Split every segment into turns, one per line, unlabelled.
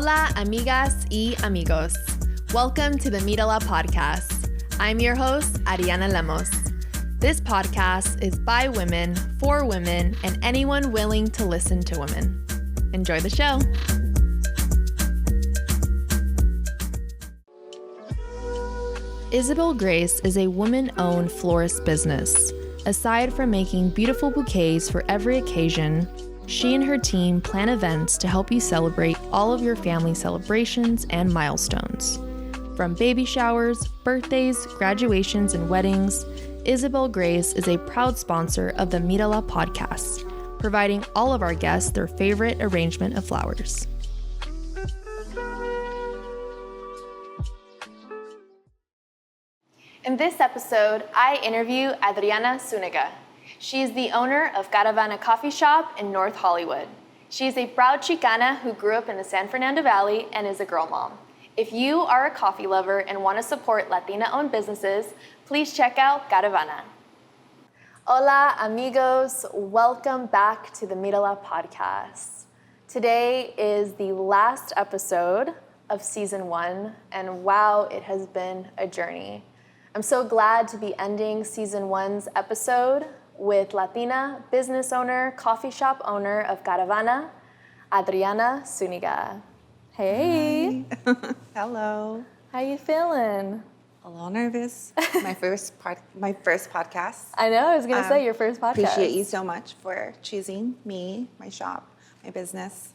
Hola, amigas y amigos. Welcome to the MíraLA Podcast. I'm your host, Arianna Lemus. This podcast is by women, for women, and anyone willing to listen to women. Enjoy the show. Isabel Grace is a woman-owned florist business. Aside from making beautiful bouquets for every occasion, she and her team plan events to help you celebrate all of your family celebrations and milestones. From baby showers, birthdays, graduations, and weddings, Isabel Grace is a proud sponsor of the MíraLA Podcast, providing all of our guests their favorite arrangement of flowers. In this episode, I interview Adriana Zuniga. She is the owner of Cara Vana Coffee Shop in North Hollywood. She is a proud Chicana who grew up in the San Fernando Valley and is a girl mom. If you are a coffee lover and want to support Latina-owned businesses, please check out Cara Vana. Hola, amigos. Welcome back to the MíraLA Podcast. Today is the last episode of Season 1, and wow, it has been a journey. I'm so glad to be ending Season 1's episode with Latina business owner, coffee shop owner of Cara Vana, Adriana Zuniga. Hey.
Hi. Hello.
How you feeling?
A little nervous. My first podcast.
I know, I was going to say your first podcast.
Appreciate you so much for choosing me, my shop, my business,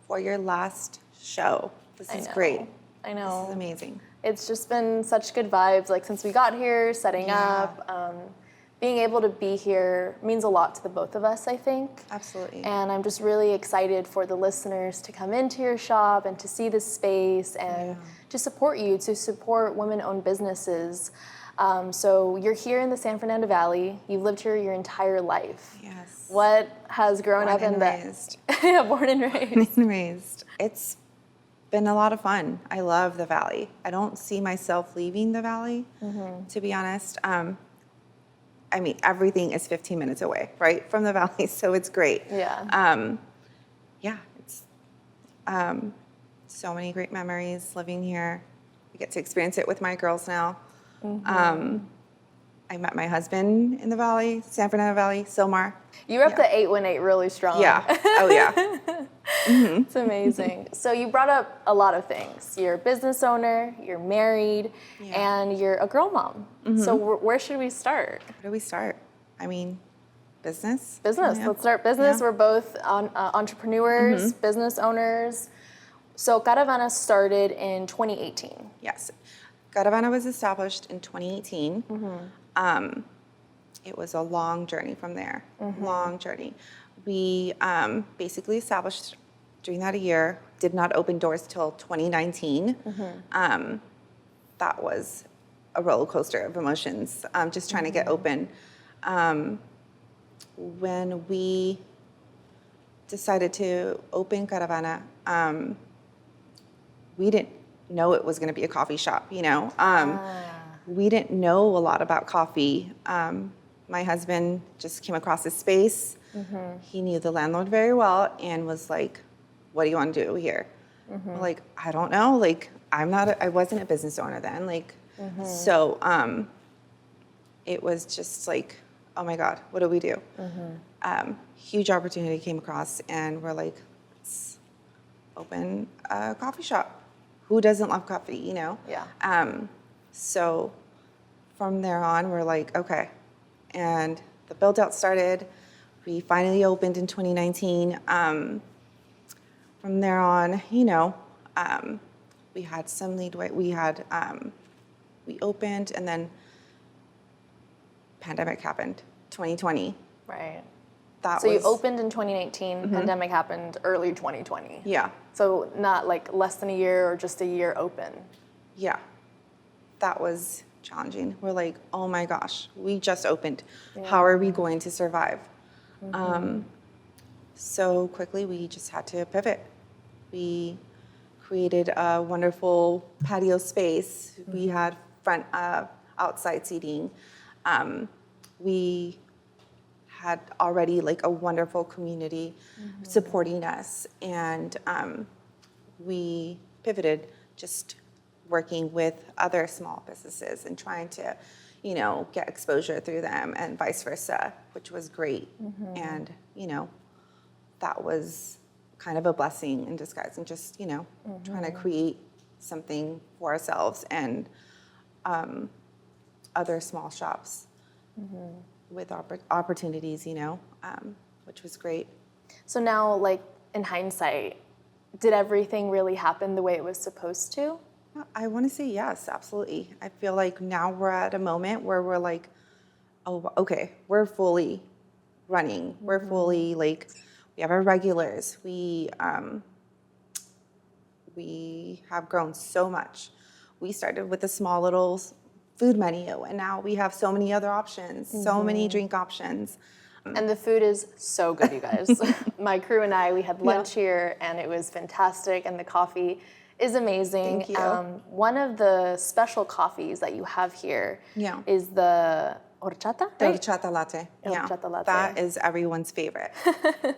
for your last show. This is great.
I know.
This is amazing.
It's just been such good vibes, like since we got here, setting up, being able to be here means a lot to the both of us, I think.
Absolutely.
And I'm just really excited for the listeners to come into your shop and to see this space and to support you, to support women-owned businesses. So you're here in the San Fernando Valley. You've lived here your entire life.
Yes.
What has grown up in
raised.
Yeah, born and raised.
Born and raised. It's been a lot of fun. I love the Valley. I don't see myself leaving the Valley, to be honest. I mean, everything is 15 minutes away, right, from the Valley, so it's great.
Yeah.
It's so many great memories living here. I get to experience it with my girls now. I met my husband in the Valley, San Fernando Valley, Silmar.
You rep the 818 really strong.
Yeah. Oh, yeah.
It's amazing. So you brought up a lot of things. You're a business owner, you're married, and you're a girl mom. So where should we start?
Where do we start? I mean, business?
Business.
Yeah.
Let's start business.
Yeah.
We're both entrepreneurs, business owners. So Cara Vana started in 2018.
Yes. Cara Vana was established in 2018. It was a long journey from there. Long journey. We basically established during that year, did not open doors till 2019. That was a roller coaster of emotions, just trying to get open. When we decided to open Cara Vana, we didn't know it was going to be a coffee shop, you know. We didn't know a lot about coffee. My husband just came across this space. He knew the landlord very well and was like, what do you want to do here? We're like, I don't know. Like, I wasn't a business owner then. Like, so it was just like, oh my God, what do we do? Huge opportunity came across and we're like, let's open a coffee shop. Who doesn't love coffee, you know?
Yeah.
So from there on, we're like, okay. And the build out started. We finally opened in 2019. From there on, you know, we had some leadway. We opened and then pandemic happened, 2020.
Right.
So
you opened in 2019, pandemic happened early 2020.
Yeah.
So not like less than a year or just a year open.
Yeah. That was challenging. We're like, oh my gosh, we just opened. How are we going to survive? So quickly we just had to pivot. We created a wonderful patio space. We had front outside seating. We had already like a wonderful community supporting us, and we pivoted just working with other small businesses and trying to, get exposure through them and vice versa, which was great. And, that was kind of a blessing in disguise and just, trying to create something for ourselves and other small shops with opportunities, which was great.
So now, like, in hindsight, did everything really happen the way it was supposed to?
I want to say yes, absolutely. I feel like now we're at a moment where we're like, oh, okay, we're fully running. We're fully like, we have our regulars. We have grown so much. We started with a small little food menu, and now we have so many other options, so many drink options.
And the food is so good, you guys. My crew and I, we had lunch here, and it was fantastic, and the coffee is amazing.
Thank you.
One of the special coffees that you have here is the horchata,
The
right?
horchata latte.
Horchata latte.
That is everyone's favorite.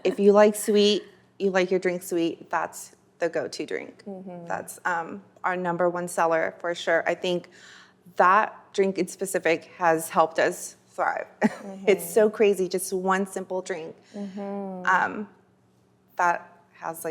If you like sweet, you like your drink sweet, that's the go-to drink. That's our number one seller for sure. I think that drink in specific has helped us thrive. It's so crazy, just one simple drink that has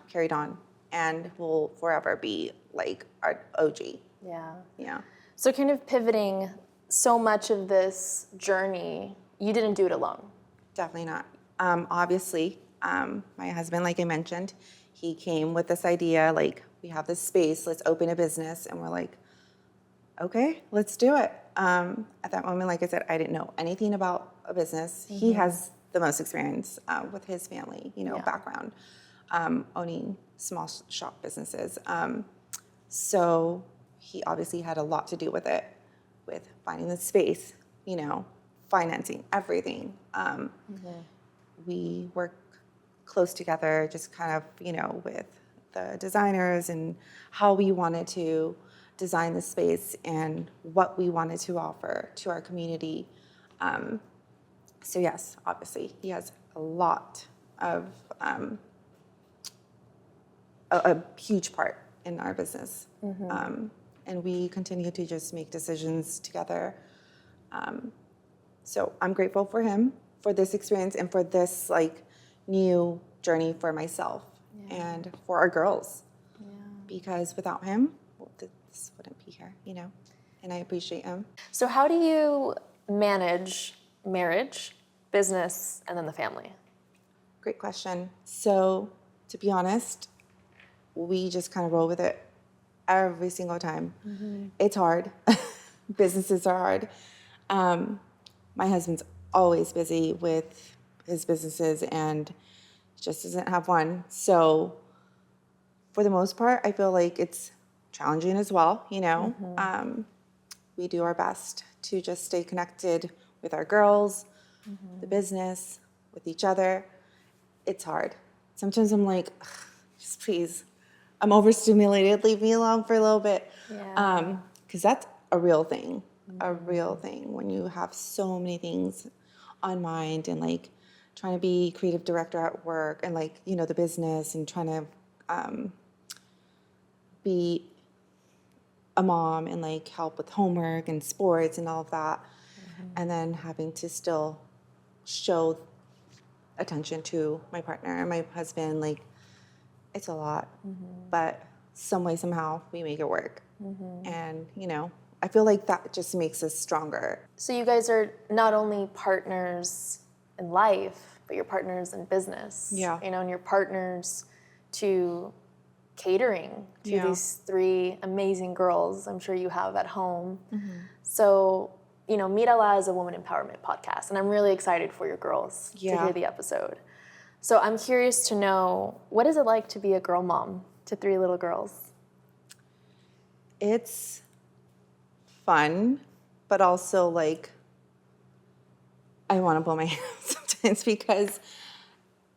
carried on and will forever be like our OG. Yeah.
So kind of pivoting so much of this journey, you didn't do it alone.
Definitely not. Obviously, my husband, like I mentioned, he came with this idea, like, we have this space, let's open a business. And we're like, okay, let's do it. At that moment, like I said, I didn't know anything about a business. He has the most experience with his family, background, owning small shop businesses. So he obviously had a lot to do with it, with finding the space, financing, everything. We work close together, just kind of, with the designers and how we wanted to design the space and what we wanted to offer to our community. So yes, obviously, he has a lot of, a huge part in our business. And we continue to just make decisions together. So I'm grateful for him, for this experience, and for this new journey for myself and for our girls. Because without him, this wouldn't be here, and I appreciate him.
So how do you manage marriage, business, and then the family?
Great question. So to be honest, we just kind of roll with it every single time. It's hard. Businesses are hard. My husband's always busy with his businesses and just doesn't have one. So for the most part, I feel like it's challenging as well, We do our best to just stay connected with our girls, the business, with each other. It's hard. Sometimes I'm like, just please, I'm overstimulated, leave me alone for a little bit. Because that's a real thing, when you have so many things on mind and trying to be creative director at work and the business and trying to be a mom and help with homework and sports and all of that. And then having to still show attention to my partner and my husband, it's a lot, but some way, somehow we make it work. And, I feel like that just makes us stronger.
So you guys are not only partners in life, but you're partners in business. And you're partners to catering to these three amazing girls I'm sure you have at home. So, MíraLA is a woman empowerment podcast, and I'm really excited for your girls to hear the episode. So I'm curious to know, what is it like to be a girl mom to three little girls?
It's fun, but also I want to blow my hair out sometimes because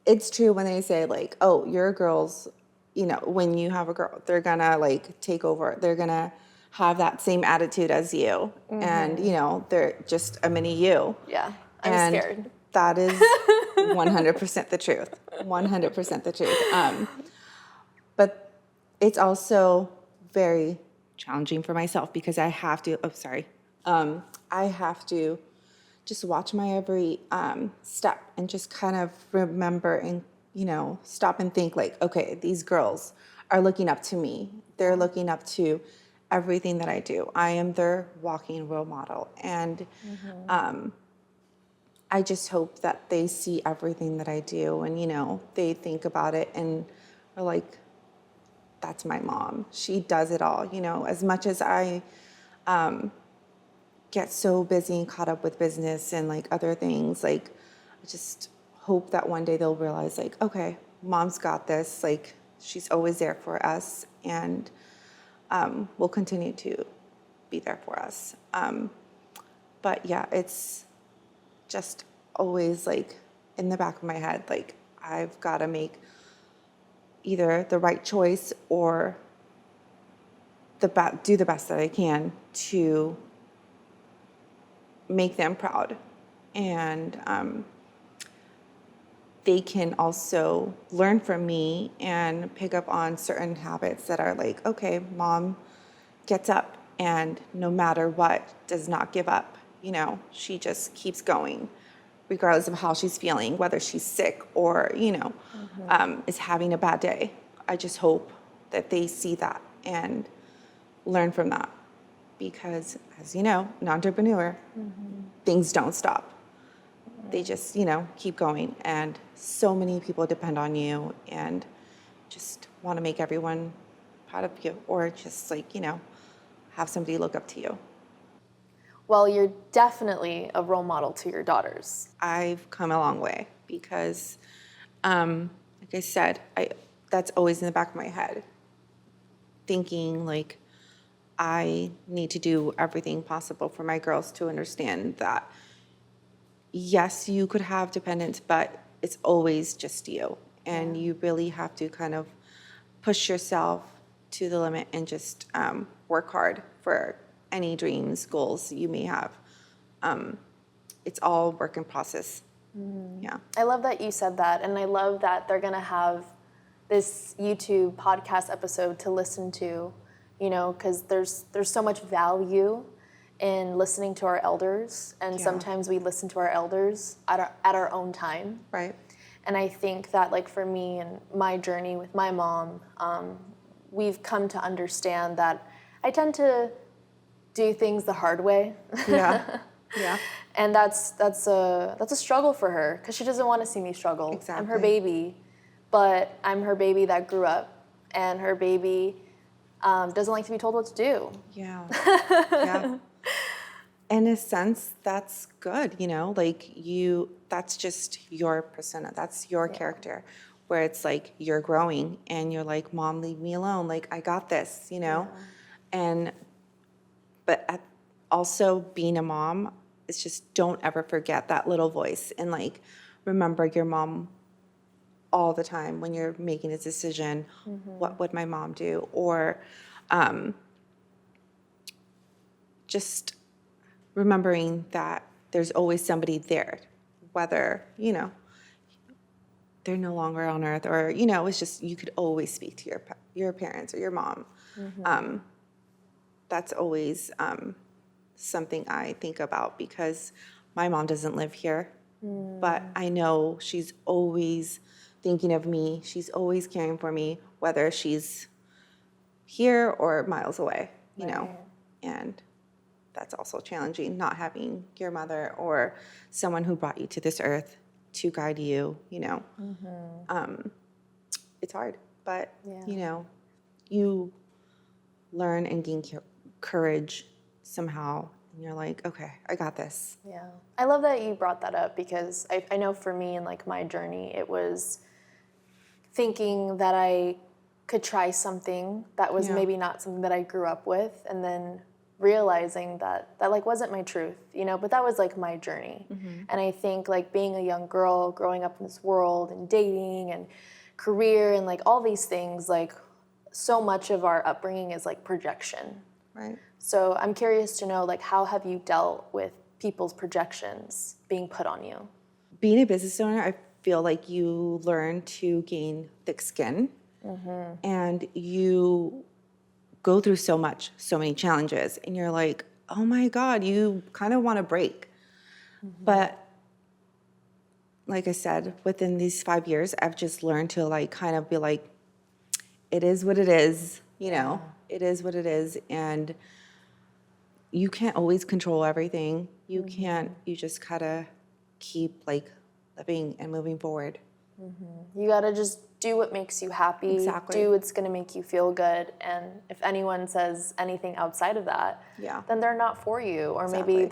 it's true when they say oh, your girls, when you have a girl, they're gonna take over. They're gonna have that same attitude as you, and they're just a mini you.
Yeah, I'm scared.
That is 100% the truth. 100% the truth. But It's also very challenging for myself because I have to, I have to just watch my every step and just kind of remember and, stop and think like, okay, these girls are looking up to me. They're looking up to everything that I do. I am their walking role model. And I just hope that they see everything that I do and, they think about it and are like, that's my mom. She does it all, as much as I get so busy and caught up with business and like other things, like I just hope that one day they'll realize like, okay, mom's got this, like she's always there for us and will continue to be there for us. But yeah, it's just always like in the back of my head, like I've got to make either the right choice or do the best that I can to make them proud. And they can also learn from me and pick up on certain habits that are like, okay, mom gets up and no matter what, does not give up. She just keeps going regardless of how she's feeling, whether she's sick or, is having a bad day. I just hope that they see that and learn from that. Because, as you know, an entrepreneur, things don't stop. They just, keep going. And so many people depend on you and just want to make everyone proud of you or just like, have somebody look up to you.
Well, you're definitely a role model to your daughters.
I've come a long way because, like I said, that's always in the back of my head, thinking like I need to do everything possible for my girls to understand that, yes, you could have dependents, but it's always just you. And you really have to kind of push yourself to the limit and just work hard for any dreams, goals you may have. It's all work in process. Yeah.
I love that you said that, and I love that they're gonna have this YouTube podcast episode to listen to, because there's so much value in listening to our elders, and sometimes we listen to our elders at our own time.
Right.
And I think that, like, for me and my journey with my mom, we've come to understand that I tend to do things the hard way.
Yeah. Yeah.
And that's a struggle for her because she doesn't want to see me struggle.
Exactly.
I'm her baby, but I'm her baby that grew up, and her baby doesn't like to be told what to do.
Yeah. Yeah. In a sense, that's good, that's just your persona, that's your character, where it's like you're growing and you're like, Mom, leave me alone, like I got this, but also being a mom, it's just don't ever forget that little voice and like remember your mom all the time when you're making a decision. What would my mom do? Or just remembering that there's always somebody there, whether, they're no longer on earth or, it's just you could always speak to your parents or your mom. That's always something I think about because my mom doesn't live here, but I know she's always thinking of me. She's always caring for me, whether she's here or miles away, and that's also challenging, not having your mother or someone who brought you to this earth to guide you, it's hard, but, you learn and gain courage somehow, and you're like, okay, I got this.
Yeah. I love that you brought that up because I know for me and like my journey, it was thinking that I could try something that was maybe not something that I grew up with, and then realizing that like wasn't my truth, but that was like my journey. And I think like being a young girl growing up in this world and dating and career and like all these things, like so much of our upbringing is like projection.
Right.
So I'm curious to know, like, how have you dealt with people's projections being put on you?
Being a business owner, I feel like you learn to gain thick skin And you go through so many challenges, and you're like, oh my God, you kind of want to break. But like I said, within these 5 years, I've just learned to like kind of be like, it is what it is, it is what it is. And you can't always control everything. You can't, you just gotta keep like living and moving forward.
You gotta just do what makes you happy.
Exactly.
Do what's gonna make you feel good. And if anyone says anything outside of that, then they're not for you. Or maybe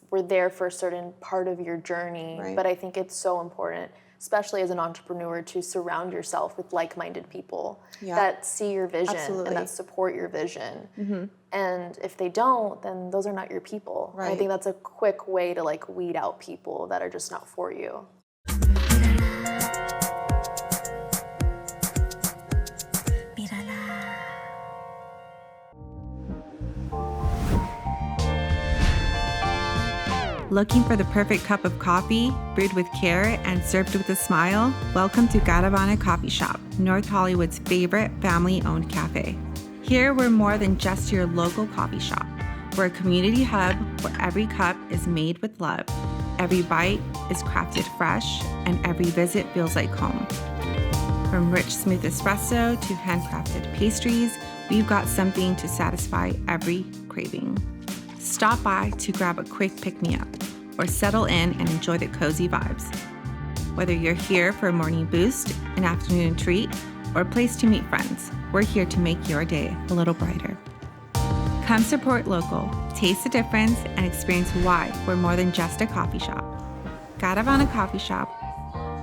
we're there for a certain part of your journey.
Right.
But I think it's so important, especially as an entrepreneur, to surround yourself with like-minded people that see your vision
Absolutely.
and that support your vision. And if they don't, then those are not your people.
Right.
I think that's a quick way to like weed out people that are just not for you.
Looking for the perfect cup of coffee, brewed with care and served with a smile? Welcome to Cara Vana Coffee Shop, North Hollywood's favorite family-owned cafe. Here, we're more than just your local coffee shop. We're a community hub where every cup is made with love, every bite is crafted fresh, and every visit feels like home. From rich, smooth espresso to handcrafted pastries, we've got something to satisfy every craving. Stop by to grab a quick pick-me-up or settle in and enjoy the cozy vibes. Whether you're here for a morning boost, an afternoon treat, or a place to meet friends, we're here to make your day a little brighter. Come support local, taste the difference, and experience why we're more than just a coffee shop. Cara Vana Coffee Shop,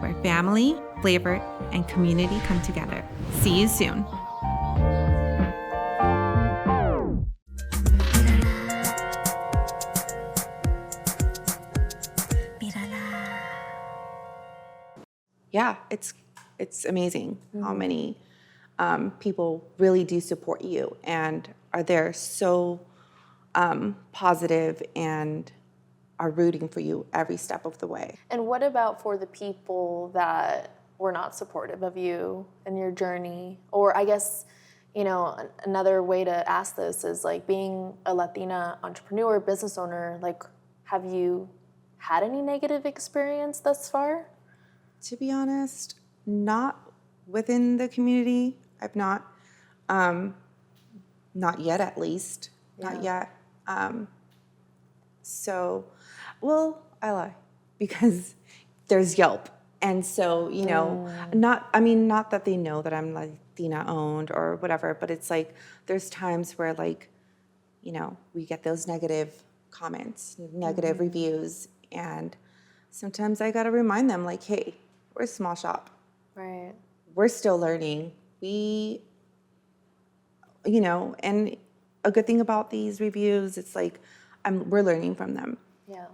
where family, flavor, and community come together. See you soon.
Yeah, it's amazing how many people really do support you and are there so positive and are rooting for you every step of the way.
And what about for the people that were not supportive of you and your journey? Or I guess, another way to ask this is like being a Latina entrepreneur, business owner, like have you had any negative experience thus far?
To be honest, not within the community. I've not yet at least, not yet. So, well, I lie because there's Yelp. And so, not that they know that I'm Latina owned or whatever, but it's like, there's times where like, we get those negative comments, negative reviews. And sometimes I got to remind them like, hey, we're a small shop.
Right.
We're still learning. And a good thing about these reviews, it's like, we're learning from them.
Yeah.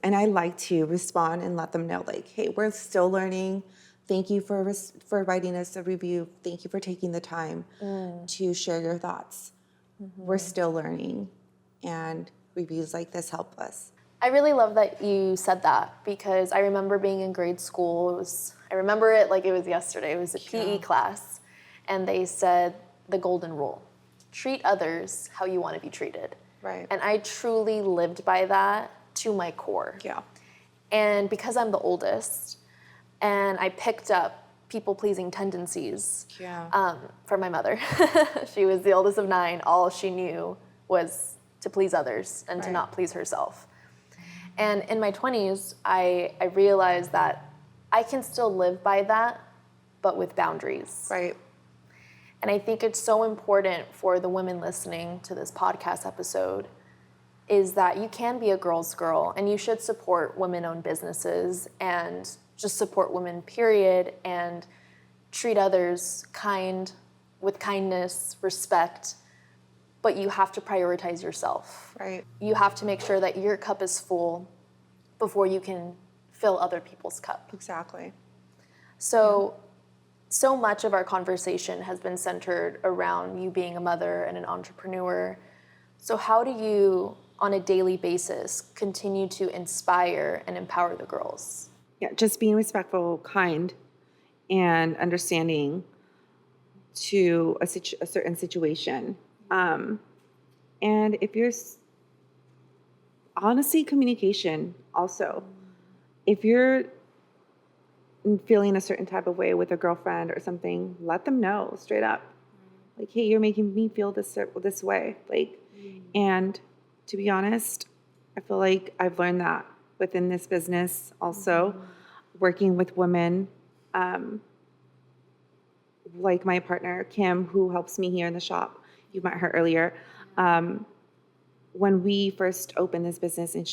And I like to respond and let them know like, hey, we're still learning. Thank you for writing us a review. Thank you for taking the time to share your thoughts. We're still learning, and reviews like this help us.
I really love that you said that because I remember being in grade school. I remember it like it was yesterday. It was a PE class, and they said the golden rule: treat others how you want to be treated.
Right.
And I truly lived by that to my core.
Yeah.
And because I'm the oldest, and I picked up people-pleasing tendencies from my mother. She was the oldest of 9. All she knew was to please others and to not please herself. And in my 20s, I realized that I can still live by that, but with boundaries.
Right.
And I think it's so important for the women listening to this podcast episode is that you can be a girl's girl and you should support women-owned businesses and just support women, period, and treat others with kindness, respect, but you have to prioritize yourself.
Right.
You have to make sure that your cup is full before you can fill other people's cup.
Exactly.
So much of our conversation has been centered around you being a mother and an entrepreneur. So how do you, on a daily basis, continue to inspire and empower the girls?
Yeah, just being respectful, kind, and understanding to a certain situation. And if you're, honestly, communication also. If you're feeling a certain type of way with a girlfriend or something, let them know straight up. Like, hey, you're making me feel this way. Like, and to be honest, I feel like I've learned that within this business also, working with women, like my partner, Kim, who helps me here in the shop. You met her earlier. When we first opened this business and,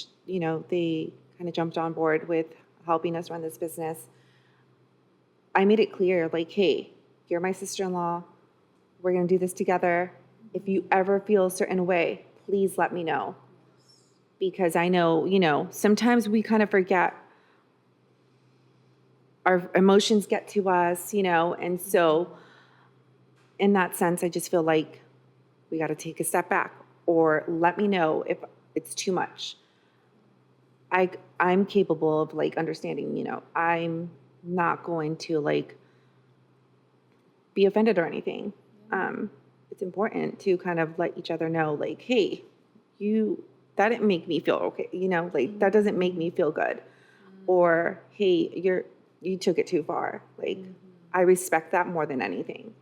they kind of jumped on board with helping us run this business, I made it clear, like, hey, you're my sister-in-law. We're going to do this together. If you ever feel a certain way, please let me know. Because I know, sometimes we kind of forget. Our emotions get to us, and so in that sense, I just feel like we got to take a step back, or let me know if it's too much. I'm capable of, like, understanding, I'm not going to, like, be offended or anything. It's important to kind of let each other know, like, hey, that didn't make me feel okay, like, that doesn't make me feel good. Or, hey, you took it too far. Like, I respect that more than anything.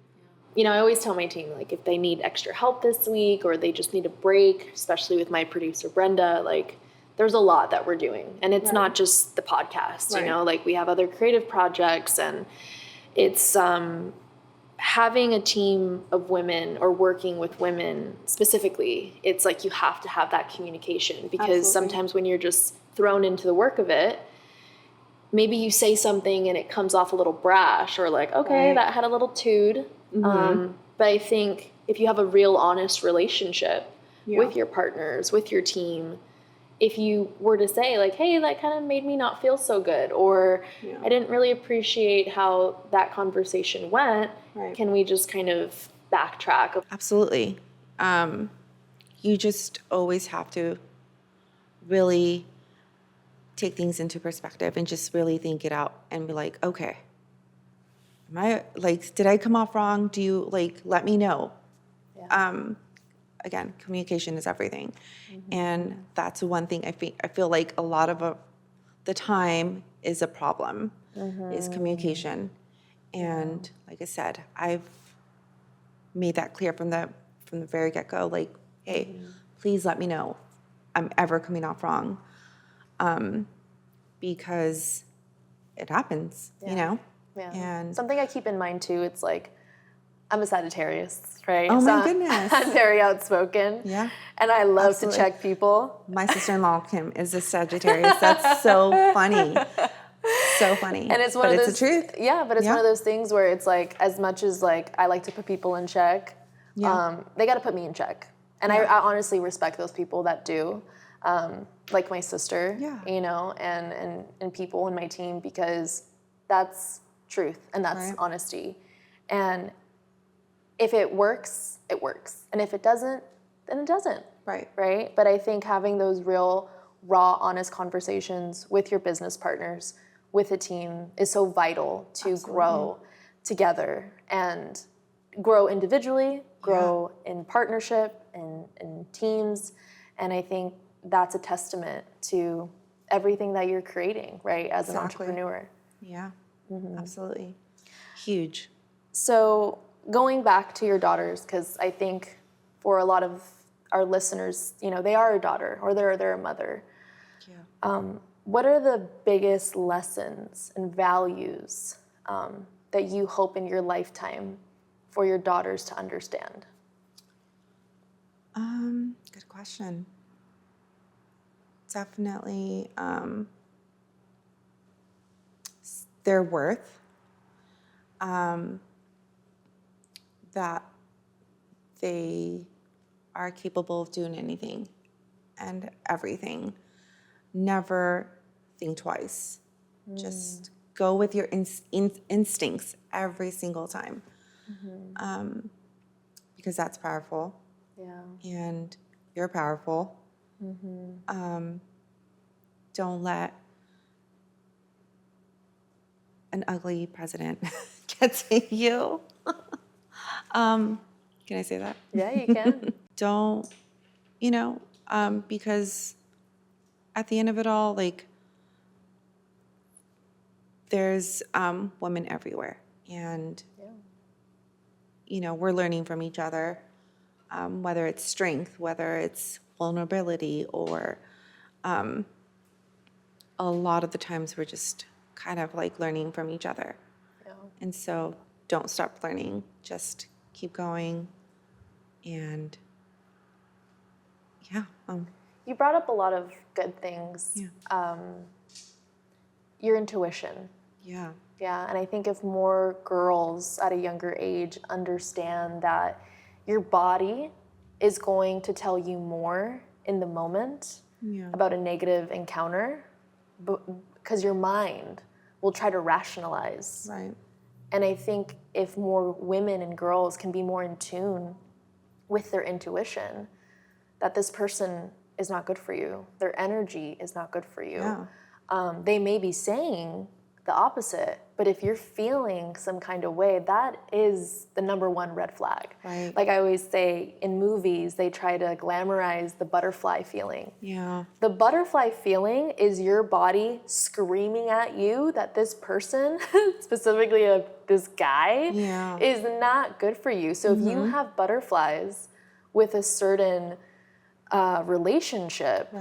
I always tell my team, like, if they need extra help this week or they just need a break, especially with my producer, Brenda, like, there's a lot that we're doing. And it's not just the podcast, like, we have other creative projects, and it's having a team of women or working with women specifically. It's like you have to have that communication, because sometimes when you're just thrown into the work of it, maybe you say something and it comes off a little brash, or like, okay, that had a little tood. But I think if you have a real honest relationship with your partners, with your team, if you were to say, like, hey, that kind of made me not feel so good, or I didn't really appreciate how that conversation went, can we just kind of backtrack?
Absolutely. You just always have to really take things into perspective and just really think it out and be like, okay, did I come off wrong? Do you, like, let me know? Again, communication is everything. And that's one thing I feel like a lot of the time is a problem, is communication. And like I said, I've made that clear from the very get-go, like, hey, please let me know if I'm ever coming off wrong. Because it happens,
Yeah.
And
something I keep in mind too, it's like, I'm a Sagittarius, right?
Oh, my
So
goodness.
I'm very outspoken.
Yeah.
And I love
Absolutely.
to check people.
My sister-in-law, Kim, is a Sagittarius. That's so funny. So funny.
And it's one of those,
it's the truth.
Yeah, but it's one of those things where it's like, as much as, like, I like to put people in check, they got to put me in check. And I honestly respect those people that do, like my sister, and people in my team, because that's truth and that's honesty. And if it works, it works. And if it doesn't, then it doesn't. Right? But I think having those real, raw, honest conversations with your business partners, with a team, is so vital to grow together, and grow individually, grow in partnership and in teams. And I think that's a testament to everything that you're creating, right, as an entrepreneur.
Yeah, absolutely. Huge.
So going back to your daughters, because I think for a lot of our listeners, they are a daughter or they're a mother. Yeah. What are the biggest lessons and values that you hope in your lifetime for your daughters to understand?
Good question. Definitely their worth, that they are capable of doing anything and everything. Never think twice. Just go with your instincts every single time, because that's powerful.
Yeah.
And you're powerful. Don't let an ugly president gets at you. Can I say that?
Yeah, you can.
Don't, because at the end of it all, like, there's women everywhere. And, we're learning from each other, whether it's strength, whether it's vulnerability, or a lot of the times we're just kind of like learning from each other.
Yeah.
And so don't stop learning, just keep going. And
You brought up a lot of good things.
Yeah.
Your intuition.
Yeah.
Yeah, and I think if more girls at a younger age understand that your body is going to tell you more in the moment about a negative encounter, because your mind will try to rationalize.
Right.
And I think if more women and girls can be more in tune with their intuition, that this person is not good for you, their energy is not good for you.
Yeah.
They may be saying the opposite, but if you're feeling some kind of way, that is the number one red flag.
Right.
Like I always say, in movies, they try to glamorize the butterfly feeling.
Yeah.
The butterfly feeling is your body screaming at you that this person, specifically this guy, is not good for you. So if you have butterflies with a certain relationship,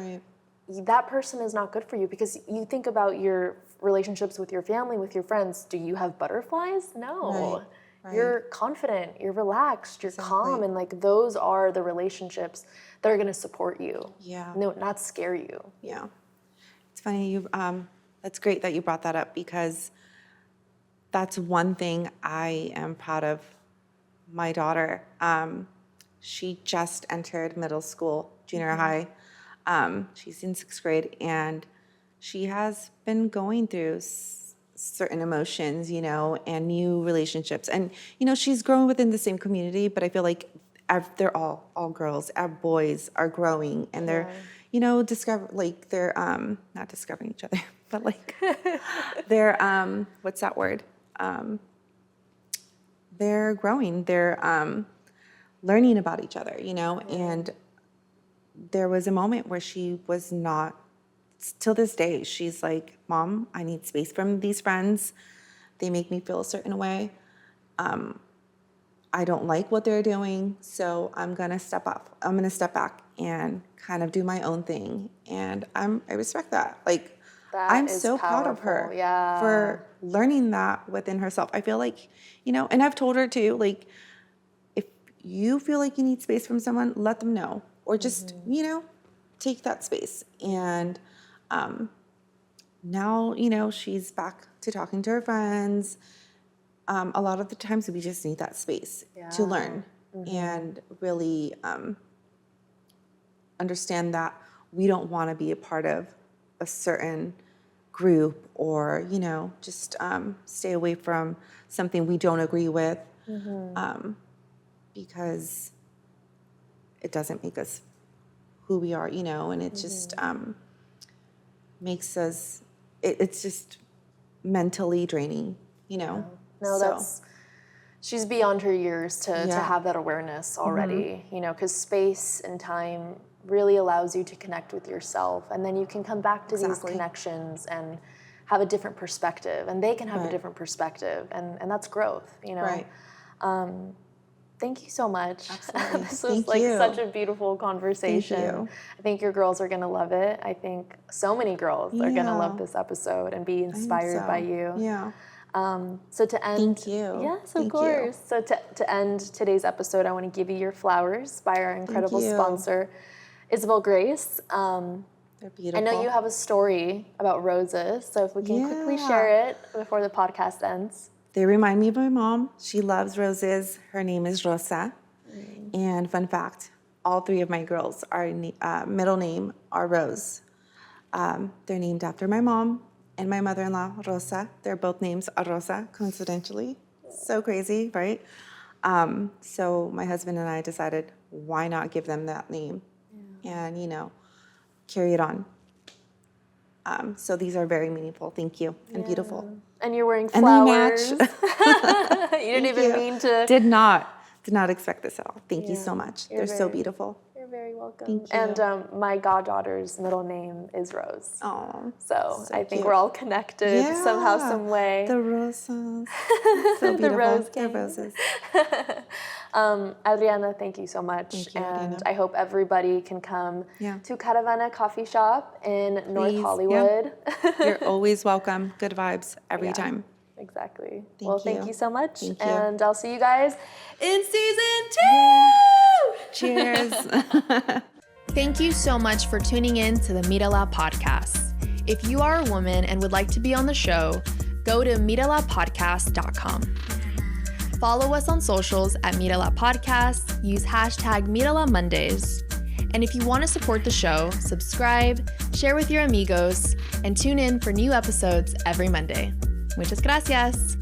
that person is not good for you, because you think about your relationships with your family, with your friends. Do you have butterflies? No. Right. You're confident, you're relaxed, you're calm, and like those are the relationships that are going to support you.
Yeah.
No, not scare you.
Yeah. It's funny that's great that you brought that up, because that's one thing I am proud of my daughter. She just entered middle school, junior high. She's in 6th grade, and she has been going through certain emotions, and new relationships. And, she's growing within the same community, but I feel like they're all girls. Our boys are growing, and they're, not discovering each other, but like they're, what's that word? They're growing. They're learning about each other, and there was a moment where she was not, till this day, she's like, Mom, I need space from these friends. They make me feel a certain way. I don't like what they're doing, so I'm going to step up. I'm going to step back and kind of do my own thing. And I respect that. Like, I'm so proud of her for learning that within herself. I feel like, and I've told her too, like, if you feel like you need space from someone, let them know. Or just, take that space. And now, she's back to talking to her friends. A lot of the times we just need that space to learn and really understand that we don't want to be a part of a certain group, or, just stay away from something we don't agree with, because it doesn't make us who we are, and it just makes us, it's just mentally draining,
No, she's beyond her years to have that awareness already, because space and time really allows you to connect with yourself, and then you can come back to these connections and have a different perspective, and they can have a different perspective, and that's growth,
Right.
Thank you so much.
Absolutely.
This was such a beautiful conversation.
Thank you.
I think your girls are going to love it. I think so many girls are going to love this episode and be inspired by you.
Yeah.
So to end,
thank you.
Yes, of
Thank
course.
you.
So to end today's episode, I want to give you your flowers by our incredible sponsor, Isabel Grace.
They're beautiful.
I know you have a story about roses, so if we can quickly share it before the podcast ends.
They remind me of my mom. She loves roses. Her name is Rosa. And fun fact, all 3 of my girls are middle name are Rose. They're named after my mom and my mother-in-law, Rosa. Their both names are Rosa, coincidentally. So crazy, right? So my husband and I decided, why not give them that name and, carry it on. So these are very meaningful. Thank you. And beautiful.
And you're wearing
And
flowers.
they match.
You didn't even mean to.
Did not expect this at all. Thank you so much.
You're
They're so beautiful.
You're very welcome.
Thank you.
And my goddaughter's middle name is Rose.
Oh,
So I think
cute.
we're all connected somehow, some way.
The roses. So beautiful.
rose
The
gang.
roses.
Adriana, thank you so much.
Thank you,
and
Adriana.
I hope everybody can come
Yeah.
to Cara Vana Coffee Shop in North
Please,
Hollywood.
You're always welcome. Good vibes every time.
Exactly.
Thank
you
you.
so much.
Thank you.
And I'll see you guys in season 2.
Cheers.
Thank you so much for tuning in to the MíraLA Podcast. If you are a woman and would like to be on the show, go to MíraLaPodcast.com. Follow us on socials at MíraLA Podcast. Use hashtag MíraLA Mondays. And if you want to support the show, subscribe, share with your amigos, and tune in for new episodes every Monday. Muchas gracias.